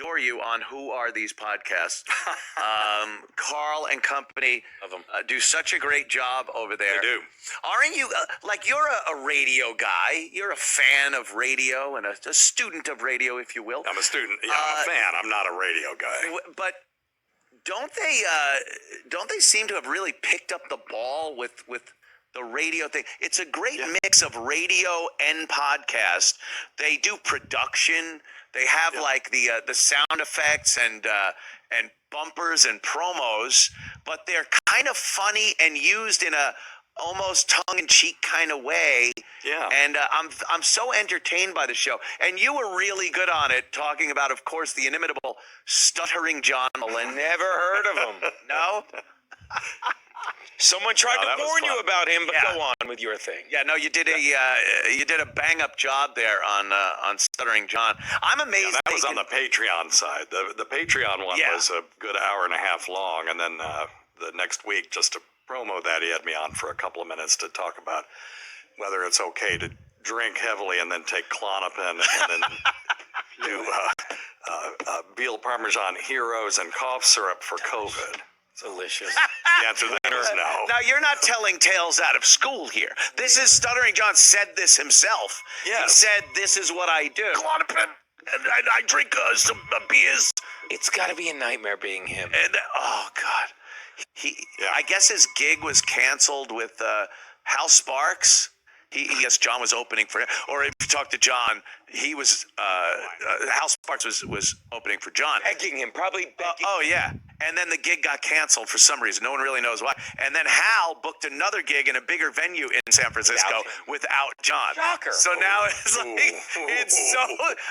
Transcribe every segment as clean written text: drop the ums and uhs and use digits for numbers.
adore you on Who Are These Podcasts. Carl and company do such a great job over there. They do. Aren't you, you're a radio guy. You're a fan of radio and a student of radio, if you will. I'm a student. Yeah, I'm a fan. I'm not a radio guy. But don't they seem to have really picked up the ball with the radio thing? It's a great mix of radio and podcast. They do production. They have the sound effects and bumpers and promos, but they're kind of funny and used in a almost tongue-in-cheek kind of way. Yeah. And I'm so entertained by the show. And you were really good on it, talking about, of course, the inimitable Stuttering John Mullen. Never heard of him. No? Someone tried to warn you about him, but go on with your thing. Yeah, no, you did a bang-up job there on Stuttering John. I'm amazed. Yeah, that was on the Patreon side. The Patreon one was a good hour and a half long, and then the next week, just to promo that, he had me on for a couple of minutes to talk about whether it's okay to drink heavily and then take Klonopin and then do veal Parmesan Heroes and cough syrup for COVID. Delicious. The answer to that is no. Now, you're not telling tales out of school here. This is Stuttering John said this himself. Yes. He said, this is what I do. Klonopin, and I drink some beers. It's got to be a nightmare being him. And, oh, God. I guess his gig was canceled with Hal Sparks. Yes, John was opening for him. Or if you talk to John, he was, Hal Sparks was opening for John. Begging him, probably begging. Oh, yeah. And then the gig got canceled for some reason. No one really knows why. And then Hal booked another gig in a bigger venue in San Francisco without John. Shocker. So now it's it's so,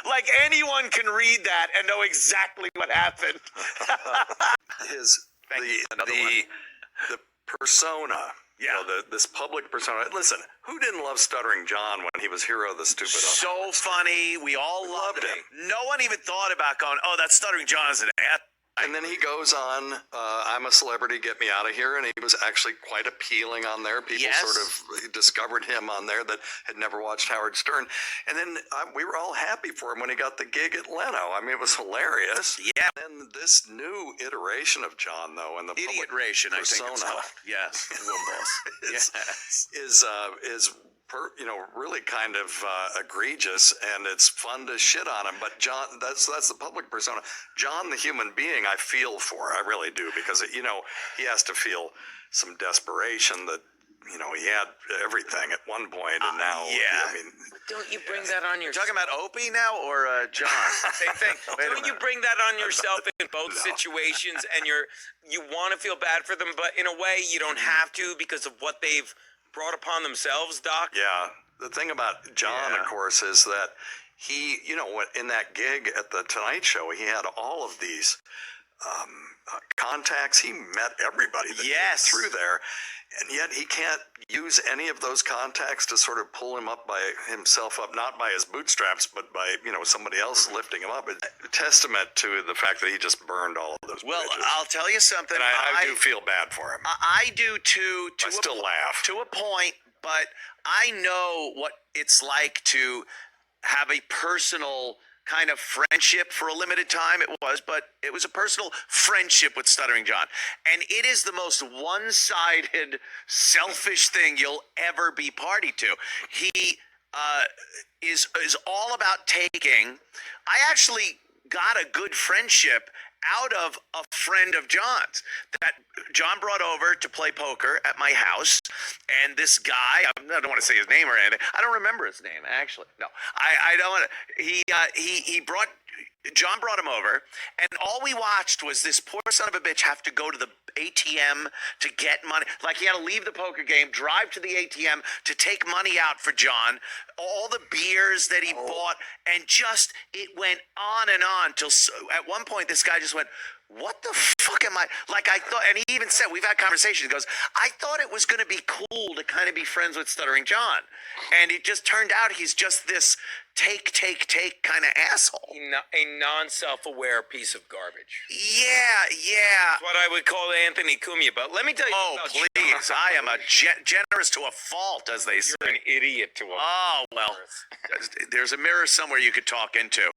like anyone can read that and know exactly what happened. The persona. Yeah, this public persona. Listen, who didn't love Stuttering John when he was Hero of the Stupid? So funny. We all loved him. No one even thought about going, oh, that Stuttering John is an ass. And then he goes on, I'm a Celebrity, Get Me Out of Here, and he was actually quite appealing on there. People sort of discovered him on there that had never watched Howard Stern. And then we were all happy for him when he got the gig at Leno. I mean, it was hilarious. Yeah. And this new iteration of John, though, and the Idiot-ration, I think it's called. Yes. is really kind of egregious, and it's fun to shit on him. But John, that's the public persona. John, the human being, I feel for. I really do, because he has to feel some desperation that he had everything at one point, and now I mean, don't you bring that on yourself? You're talking about Opie now or John? Same thing. Don't you bring that on yourself in both situations, and you want to feel bad for them, but in a way you don't have to because of what they've brought upon themselves, Doc? Yeah. The thing about John, of course, is that he, in that gig at the Tonight Show, he had all of these contacts. He met everybody that came through there, and yet he can't use any of those contacts to sort of pull him up by himself up, not by his bootstraps, but by, somebody else lifting him up. It's a testament to the fact that he just burned all of those bridges. I'll tell you something. And I do feel bad for him. I do too. I still laugh. To a point, but I know what it's like to have a personal kind of friendship for a limited time. It was a personal friendship with Stuttering John. And it is the most one-sided, selfish thing you'll ever be party to. He is all about taking. I actually got a good friendship out of a friend of John's that John brought over to play poker at my house. And this guy, I don't want to say his name or anything. I don't remember his name, actually. No, I don't want to. John brought him over, and all we watched was this poor son of a bitch have to go to the ATM to get money. Like, he had to leave the poker game, drive to the ATM to take money out for John, all the beers that he bought, and just, it went on and on till at one point this guy just went, what the fuck am I? Like, I thought, and he even said, we've had conversations, he goes, I thought it was going to be cool to kind of be friends with Stuttering John. And it just turned out he's just this take kind of asshole. A non-self-aware piece of garbage. Yeah. That's what I would call Anthony Cumia. But let me tell you about please. I am a generous to a fault, as they say. You're an idiot to a Oh, well, there's a mirror somewhere you could talk into.